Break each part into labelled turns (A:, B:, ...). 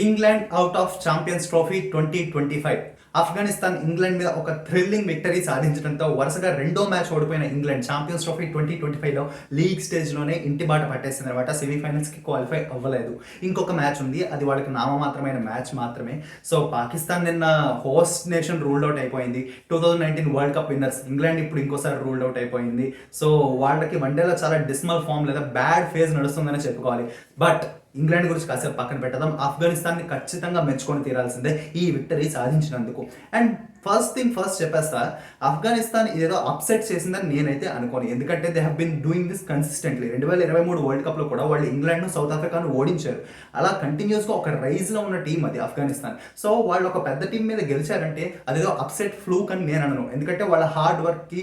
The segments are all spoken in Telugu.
A: England out of champions trophy 2025. Afghanistan England మీద ఒక థ్రిల్లింగ్ విక్టరీ సాధించడంతో వరుసగా రెండో మ్యాచ్ ఓడిపోయిన ఇంగ్లాండ్ ఛాంపియన్స్ ట్రోఫీ 2025లో లీగ్ స్టేజ్లోనే ఇంటి బాట పట్టేసింది అనమాట. సెమీఫైనల్స్కి క్వాలిఫై అవ్వలేదు. ఇంకొక మ్యాచ్ ఉంది, అది వాళ్ళకి నామమాత్రమైన మ్యాచ్ మాత్రమే. సో పాకిస్తాన్ నిన్న హోస్ట్ నేషన్ రూల్డ్ అవుట్ అయిపోయింది. 2019 వరల్డ్ కప్ విన్నర్స్ ఇంగ్లాండ్ ఇప్పుడు ఇంకోసారి రూల్డ్ అవుట్ అయిపోయింది. సో వాళ్ళకి వన్డేలో చాలా డిస్మల్ ఫామ్ లేదా బ్యాడ్ ఫేజ్ నడుస్తుందని చెప్పుకోవాలి. బట్ ఇంగ్లాండ్ గురించి కాసేపు పక్కన పెట్టదాం. ఆఫ్ఘనిస్తాన్ని ఖచ్చితంగా మెచ్చుకొని తీరాల్సిందే ఈ విక్టరీ సాధించినందుకు. అండ్ ఫస్ట్ థింగ్ ఫస్ట్ చెప్పేస్తా, ఆఫ్ఘనిస్తాన్ ఇదేదో అప్సెట్ చేసిందని నేనైతే అనుకోను. ఎందుకంటే they have been doing this consistently. 2023 world కప్లో కూడా వాళ్ళు ఇంగ్లాండ్ను సౌత్ ఆఫ్రికాను ఓడించారు. అలా కంటిన్యూస్గా ఒక రైజ్లో ఉన్న టీం అది ఆఫ్ఘనిస్తాన్. సో వాళ్ళు ఒక పెద్ద టీం మీద గెలిచారంటే అదేదో అప్సెట్ ఫ్లూక్ అని నేను అనను. ఎందుకంటే వాళ్ళ హార్డ్ వర్క్కి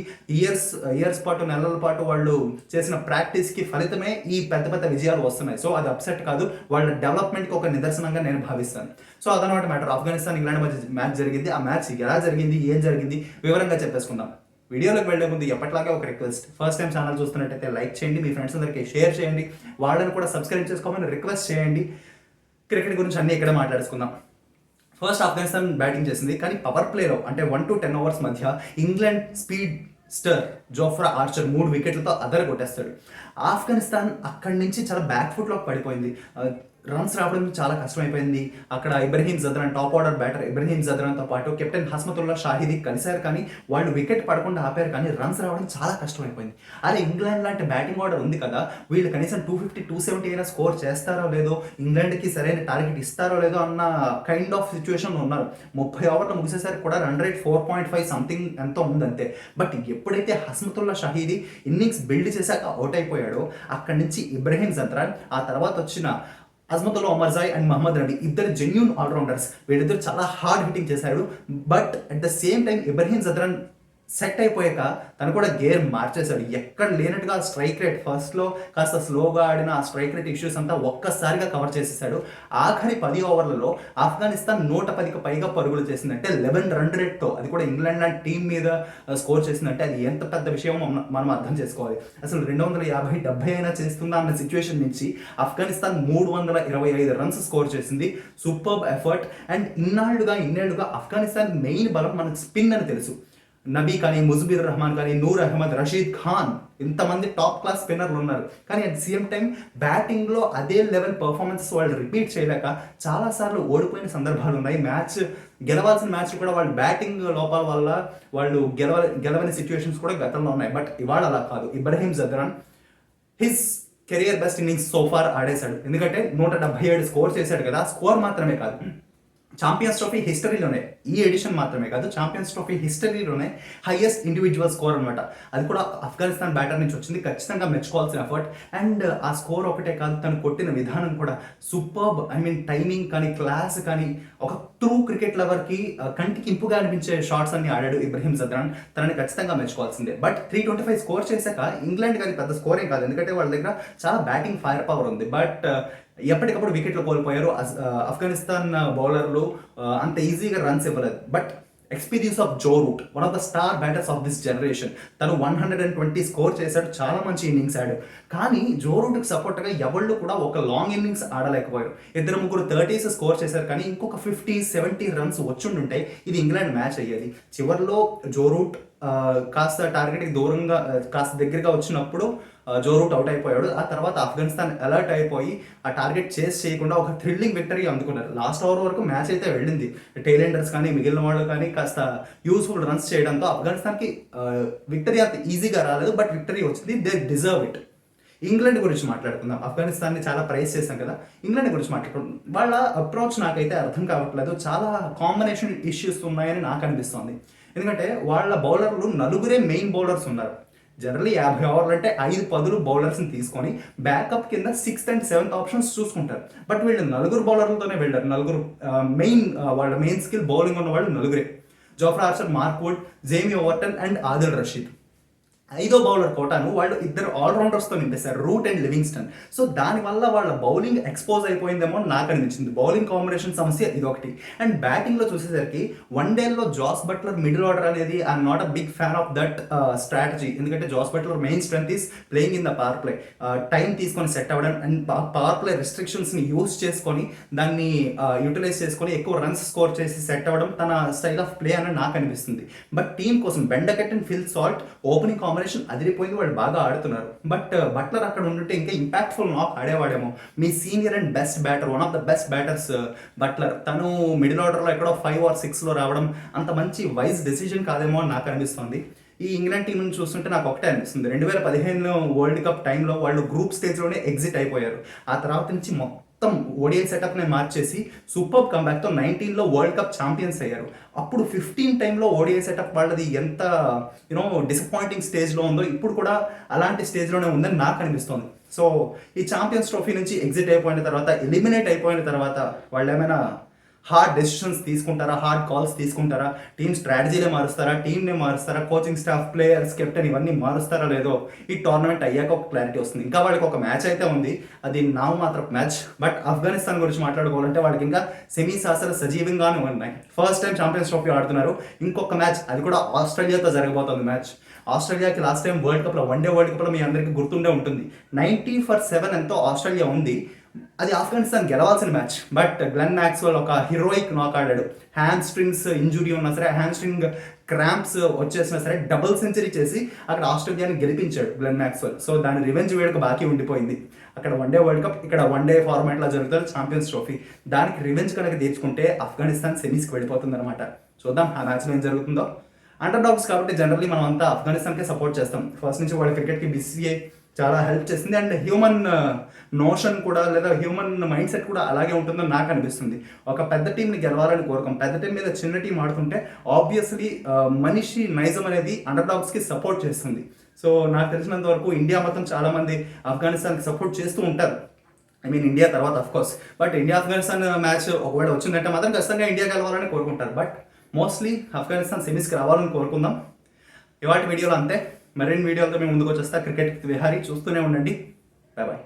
A: ఇయర్స్ పాటు నెలల పాటు వాళ్ళు చేసిన ప్రాక్టీస్కి ఫలితమే ఈ పెద్ద పెద్ద విజయాలు వస్తున్నాయి. సో అది అప్సెట్ కాదు, వాళ్ళ డెవలప్మెంట్కి ఒక నిదర్శనంగా నేను భావిస్తాను. సో అదనమాట మ్యాటర్. ఆఫ్ఘనిస్తాన్ ఇంగ్లాండ్ మధ్య మ్యాచ్ జరిగింది. ఆ మ్యాచ్ ఎలా జరిగింది, ఏం జరిగింది వివరంగా చెప్పేసుకుందాం. వీడియోలోకి వెళ్లే ముందు ఎప్పటిలాగే ఒక రిక్వెస్ట్, ఫస్ట్ టైం ఛానల్ చూస్తున్నట్టయితే లైక్ చేయండి, మీ ఫ్రెండ్స్ అందరికీ షేర్ చేయండి, వాళ్ళని కూడా సబ్స్క్రైబ్ చేసుకోమని రిక్వెస్ట్ చేయండి. క్రికెట్ గురించి అన్ని ఇక్కడే మాట్లాడుకుందాం. ఫస్ట్ ఆఫ్ఘనిస్తాన్ బ్యాటింగ్ చేసింది, కానీ పవర్ ప్లేలో అంటే 1 to 10 ఓవర్స్ మధ్య England speedster Jofra Archer 3 వికెట్లతో అదర కొట్టేస్తాడు. ఆఫ్ఘనిస్తాన్ అక్కడి నుంచి చాలా బ్యాక్ ఫుట్లోకి పడిపోయింది. రన్స్ రావడం చాలా కష్టమైపోయింది. అక్కడ Ibrahim Zadran, top order batter Ibrahim జద్రాన్తో పాటు కెప్టెన్ హస్మతుల్లా షాహిదీ కలిశారు, కానీ వాళ్ళు వికెట్ పడకుండా ఆపారు, కానీ రన్స్ రావడం చాలా కష్టమైపోయింది. అదే ఇంగ్లాండ్ లాంటి బ్యాటింగ్ ఆర్డర్ ఉంది కదా, వీళ్ళు కనీసం 250, 270 అయినా స్కోర్ చేస్తారో లేదో, ఇంగ్లాండ్కి సరైన టార్గెట్ ఇస్తారో లేదో అన్న కైండ్ ఆఫ్ సిచ్యువేషన్ ఉన్నారు. 30 ఓవర్లు ముగిసేసరికి కూడా రన్ రేట్ 4.5 సంథింగ్ ఎంతో ఉందంతే. బట్ ఎప్పుడైతే హస్మతుల్లా షాహిదీ ఇన్నింగ్స్ బిల్డ్ చేశాక అవుట్ అయిపోయాడో, అక్కడి నుంచి ఇబ్రహీం జద్రాన్, ఆ తర్వాత వచ్చిన అజ్మతుల్లా ఒమర్జాయ్ అండ్ మహమ్మద్ రబీ ఇద్దరు జెన్యూన్ ఆల్రౌండర్స్. వీళ్ళిద్దరు చాలా హార్డ్ హిట్టింగ్ చేశాడు. But at the same time Ibrahim Zadran set అయిపోయాక తను కూడా గేర్ మార్చేశాడు. ఎక్కడ లేనట్టుగా స్ట్రైక్ రేట్ ఫస్ట్లో కాస్త స్లోగా ఆడిన ఆ స్ట్రైక్ రేట్ ఇష్యూస్ అంతా ఒక్కసారిగా కవర్ చేసేసాడు. ఆఖరి 10 ఓవర్లలో ఆఫ్ఘనిస్తాన్ 110కి పైగా పరుగులు చేసిందంటే 11 రన్ రేట్తో, అది కూడా ఇంగ్లాండ్ లాంటి టీం మీద స్కోర్ చేసిందంటే అది ఎంత పెద్ద విషయం మనం అర్థం చేసుకోవాలి. అసలు 250, 70 అయినా చేస్తుందా అన్న సిచ్యువేషన్ నుంచి ఆఫ్ఘనిస్తాన్ 325 రన్స్ స్కోర్ చేసింది. Superb effort. అండ్ ఇన్నేళ్లుగా ఆఫ్ఘనిస్తాన్ మెయిన్ బలం మనకు స్పిన్ అని తెలుసు. నబీ కానీ, ముజబిర్ రహమాన్ కానీ, నూర్ అహ్మద్, రషీద్ ఖాన్, ఇంతమంది టాప్ క్లాస్ స్పిన్నర్లు ఉన్నారు. కానీ అట్ ది సేమ్ టైం బ్యాటింగ్లో అదే లెవెల్ పర్ఫార్మెన్సెస్ వాళ్ళు రిపీట్ చేయలేక చాలాసార్లు ఓడిపోయిన సందర్భాలు ఉన్నాయి. గెలవాల్సిన మ్యాచ్ కూడా వాళ్ళు బ్యాటింగ్ లోపాల వల్ల వాళ్ళు గెలవని సిచ్యువేషన్స్ కూడా గతంలో ఉన్నాయి. బట్ ఇవాళ అలా కాదు. Ibrahim Zadran his career best innings so far ఆడేశాడు. ఎందుకంటే 177 స్కోర్ చేశాడు కదా. స్కోర్ మాత్రమే కాదు, ఛాంపియన్స్ ట్రోఫీ హిస్టరీలోనే, ఈ ఎడిషన్ మాత్రమే కాదు, ఛాంపియన్స్ ట్రోఫీ హిస్టరీలోనే హైయెస్ట్ ఇండివిజువల్ స్కోర్ అనమాట. అది కూడా ఆఫ్ఘనిస్తాన్ బ్యాటర్ నుంచి వచ్చింది. ఖచ్చితంగా మెచ్చుకోవాల్సిన ఎఫర్ట్. అండ్ ఆ స్కోర్ ఒకటే కాదు, తను కొట్టిన విధానం కూడా సూపర్బ్. టైమింగ్ కానీ, క్లాస్ కానీ, ఒక ట్రూ క్రికెట్ లవర్కి కంటికి ఇంపుగా అనిపించే షాట్స్ అన్ని ఆడాడు ఇబ్రహీం జద్రాన్. తనని ఖచ్చితంగా మెచ్చుకోవాల్సిందే. బట్ 325 స్కోర్ చేశాక ఇంగ్లాండ్ కానీ పెద్ద స్కోర్ ఏం కాదు, ఎందుకంటే వాళ్ళ దగ్గర చాలా బ్యాటింగ్ ఫైర్ పవర్ ఉంది. బట్ ఎప్పటికప్పుడు వికెట్లు కోల్పోయారు ఆఫ్ఘనిస్తాన్ బౌలర్లు. అంత ఈజీగా రన్స్ ఇవ్వలేదు. But experience of Joe Root, one of the star batters of this generation, తను 120 స్కోర్ చేశాడు. చాలా మంచి ఇన్నింగ్స్ ఆడాడు. కానీ జో రూట్కి సపోర్ట్గా ఎవళ్ళు కూడా ఒక లాంగ్ ఇన్నింగ్స్ ఆడలేకపోయారు. 2-3 30s స్కోర్ చేశారు, కానీ ఇంకొక 50-70 రన్స్ వచ్చుండుంటాయి, ఇది ఇంగ్లాండ్ మ్యాచ్ అయ్యేది. చివరిలో జో రూట్ కాస్త టార్గెట్కి దూరంగా, కాస్త దగ్గరగా వచ్చినప్పుడు జో రూట్ అవుట్ అయిపోయాడు. ఆ తర్వాత ఆఫ్ఘనిస్తాన్ అలర్ట్ అయిపోయి ఆ టార్గెట్ చేస్ చేయకుండా ఒక థ్రిల్లింగ్ విక్టరీ అందుకున్నారు. లాస్ట్ ఓవర్ వరకు మ్యాచ్ అయితే వెళ్ళింది. టైలెండర్స్ కానీ, మిగిలిన వాళ్ళు కానీ కాస్త యూస్ఫుల్ రన్స్ చేయడంతో ఆఫ్ఘనిస్తాన్కి విక్టరీ అంత ఈజీగా రాలేదు, బట్ విక్టరీ వచ్చింది. They deserve it. ఇంగ్లాండ్ గురించి మాట్లాడుకుందాం. ఆఫ్ఘనిస్తాన్ని చాలా ప్రైజ్ చేశాం కదా, ఇంగ్లాండ్ గురించి మాట్లాడుకుందాం. వాళ్ళ అప్రోచ్ నాకైతే అర్థం కావట్లేదు. చాలా కాంబినేషన్ ఇష్యూస్ ఉన్నాయని నాకు అనిపిస్తుంది. ఎందుకంటే వాళ్ళ బౌలర్లు 4 మెయిన్ బౌలర్స్ ఉన్నారు. జనరల్లీ 50 ఓవర్లు అంటే 5-10 బౌలర్స్ని తీసుకొని బ్యాకప్ కింద 6th and 7th ఆప్షన్స్ చూసుకుంటారు. బట్ వీళ్ళు 4 బౌలర్లతోనే వెళ్ళారు. 4 వాళ్ళ మెయిన్ స్కిల్ బౌలింగ్ ఉన్న వాళ్ళు 4. Jofra Archer, Mark Wood, Jamie Overton and Adil Rashid. ఐదో బౌలర్ కోటాను వాళ్ళు ఇద్దరు ఆల్రౌండర్స్తో నింపేశారు, రూట్ అండ్ లివింగ్స్టన్. సో దానివల్ల వాళ్ళ బౌలింగ్ ఎక్స్పోజ్ అయిపోయిందేమో అని నాకు అనిపించింది. బౌలింగ్ కాంబినేషన్ సమస్య ఇది ఒకటి. అండ్ బ్యాటింగ్లో చూసేసరికి వన్ డేలో జాస్ బట్లర్ మిడిల్ ఆర్డర్ అనేది I'm not a big fan of that strategy. ఎందుకంటే Jos Buttler main strength is playing in the power play, time తీసుకొని సెట్ అవ్వడం అండ్ పవర్ ప్లే రిస్ట్రిక్షన్స్ని యూస్ చేసుకొని దాన్ని యూటిలైజ్ చేసుకొని ఎక్కువ రన్స్ స్కోర్ చేసి సెట్ అవ్వడం తన స్టైల్ ఆఫ్ ప్లే అని నాకు అనిపిస్తుంది. బట్ టీం కోసం Ben Duckett and Phil Salt opening combination అదిరిపోయింది, వాళ్ళు బాగా ఆడుతున్నారు. బట్ బట్లర్ అక్కడ ఉంటే ఇంకా ఇంపాక్ట్ఫుల్ నాక్ ఆడేవాడేమో. మీ senior and best batter, one of the best batters Buttler, తను మిడిల్ ఆర్డర్లో ఎక్కడో 5 or 6లో రావడం అంత మంచి వైజ్ డెసిజన్ కాదేమో అని నాకు అనిపిస్తుంది. ఈ ఇంగ్లాండ్ టీం నుంచి చూస్తుంటే నాకు ఒకటే అనిపిస్తుంది, 2015 వరల్డ్ కప్ టైంలో వాళ్ళు గ్రూప్ స్టేజ్లోనే ఎగ్జిట్ అయిపోయారు. ఆ తర్వాత నుంచి మొత్తం ఓడిఐ సెటప్ని మార్చేసి సూపర్ కంబ్యాక్తో 19లో వరల్డ్ కప్ ఛాంపియన్స్ అయ్యారు. అప్పుడు 15 టైంలో ఓడిఐ సెటప్ వాళ్ళది ఎంత డిసప్పాయింటింగ్ స్టేజ్లో ఉందో ఇప్పుడు కూడా అలాంటి స్టేజ్లోనే ఉందని నాకు అనిపిస్తుంది. సో ఈ ఛాంపియన్స్ ట్రోఫీ నుంచి ఎగ్జిట్ అయిపోయిన తర్వాత, ఎలిమినేట్ అయిపోయిన తర్వాత వాళ్ళు ఏమైనా హార్డ్ డెసిషన్స్ తీసుకుంటారా, హార్డ్ కాల్స్ తీసుకుంటారా, టీమ్ స్ట్రాటజీలే మారుస్తారా, టీమ్నే మారుస్తారా, కోచింగ్ స్టాఫ్, ప్లేయర్స్, కెప్టెన్ ఇవన్నీ మారుస్తారా లేదో ఈ టోర్నమెంట్ అయ్యాక ఒక క్లారిటీ వస్తుంది. ఇంకా వాళ్ళకి ఒక మ్యాచ్ అయితే ఉంది, అది నామమాత్రపు మ్యాచ్. బట్ ఆఫ్ఘనిస్తాన్ గురించి మాట్లాడుకోవాలంటే వాళ్ళకి ఇంకా సెమీస్ అసలు సజీవంగానే ఉన్నాయి. ఫస్ట్ టైం ఛాంపియన్స్ ట్రోఫీ ఆడుతున్నారు. ఇంకొక మ్యాచ్, అది కూడా ఆస్ట్రేలియాతో జరగబోతుంది మ్యాచ్. ఆస్ట్రేలియాకి లాస్ట్ టైం వరల్డ్ కప్లో, వన్ డే వరల్డ్ కప్లో మీ అందరికీ గుర్తుండే ఉంటుంది, 90-7 ఎంతో ఆస్ట్రేలియా ఉంది. అది ఆఫ్ఘనిస్తాన్ గెలవాల్సిన మ్యాచ్. బట్ గ్లెన్ మ్యాక్స్వెల్ ఒక హీరోయిక్ నాక్ ఆడాడు. హ్యామ్ స్ట్రింగ్స్ ఇంజురీ ఉన్నా సరే, హ్యామ్ స్ట్రింగ్ క్రాంప్స్ వచ్చేసినా సరే డబుల్ సెంచరీ చేసి అక్కడ ఆస్ట్రేలియాని గెలిపించాడు గ్లెన్ మ్యాక్స్వెల్. సో దాని రివెంజ్ వేడుక బాకీ ఉండిపోయింది. అక్కడ వన్ డే వరల్డ్ కప్, ఇక్కడ వన్ డే ఫార్మాట్లో జరుగుతుంది ఛాంపియన్స్ ట్రోఫీ. దానికి రివెంజ్ కనుక తీర్చుకుంటే ఆఫ్ఘనిస్తాన్ సెమీస్కి వెళ్ళిపోతుంది అనమాట. చూద్దాం ఆ మ్యాచ్లో ఏం జరుగుతుందో. అండర్ డాగ్స్ కాబట్టి జనరల్లీ మనం అంతా ఆఫ్ఘనిస్తాన్కే సపోర్ట్ చేస్తాం. ఫస్ట్ నుంచి వాళ్ళ క్రికెట్కి BCCI చాలా హెల్ప్ చేసింది. అండ్ హ్యూమన్ నోషన్ కూడా, లేదా హ్యూమన్ మైండ్ సెట్ కూడా అలాగే ఉంటుందని నాకు అనిపిస్తుంది. ఒక పెద్ద టీంని గెలవాలని కోరుకోం. పెద్ద టీం మీద చిన్న టీం ఆడుతుంటే ఆబ్వియస్లీ మనిషి నైజం అనేది అండర్ డాగ్స్కి సపోర్ట్ చేస్తుంది. సో నాకు తెలిసినంత వరకు ఇండియా మొత్తం చాలామంది ఆఫ్ఘనిస్తాన్కి సపోర్ట్ చేస్తూ ఉంటారు. ఇండియా తర్వాత of course. But India Afghanistan match ఒకవేళ వచ్చిందంటే మాత్రం ఖచ్చితంగా ఇండియా గెలవాలని కోరుకుంటారు. బట్ మోస్ట్లీ ఆఫ్ఘనిస్తాన్ సెమీస్కి రావాలని కోరుకుందాం. ఇవాటి వీడియోలో అంతే. మరిన్ని వీడియోలతో మేము ముందుకు వచ్చేస్తా. క్రికెట్ విహారీ చూస్తూనే ఉండండి. Bye bye.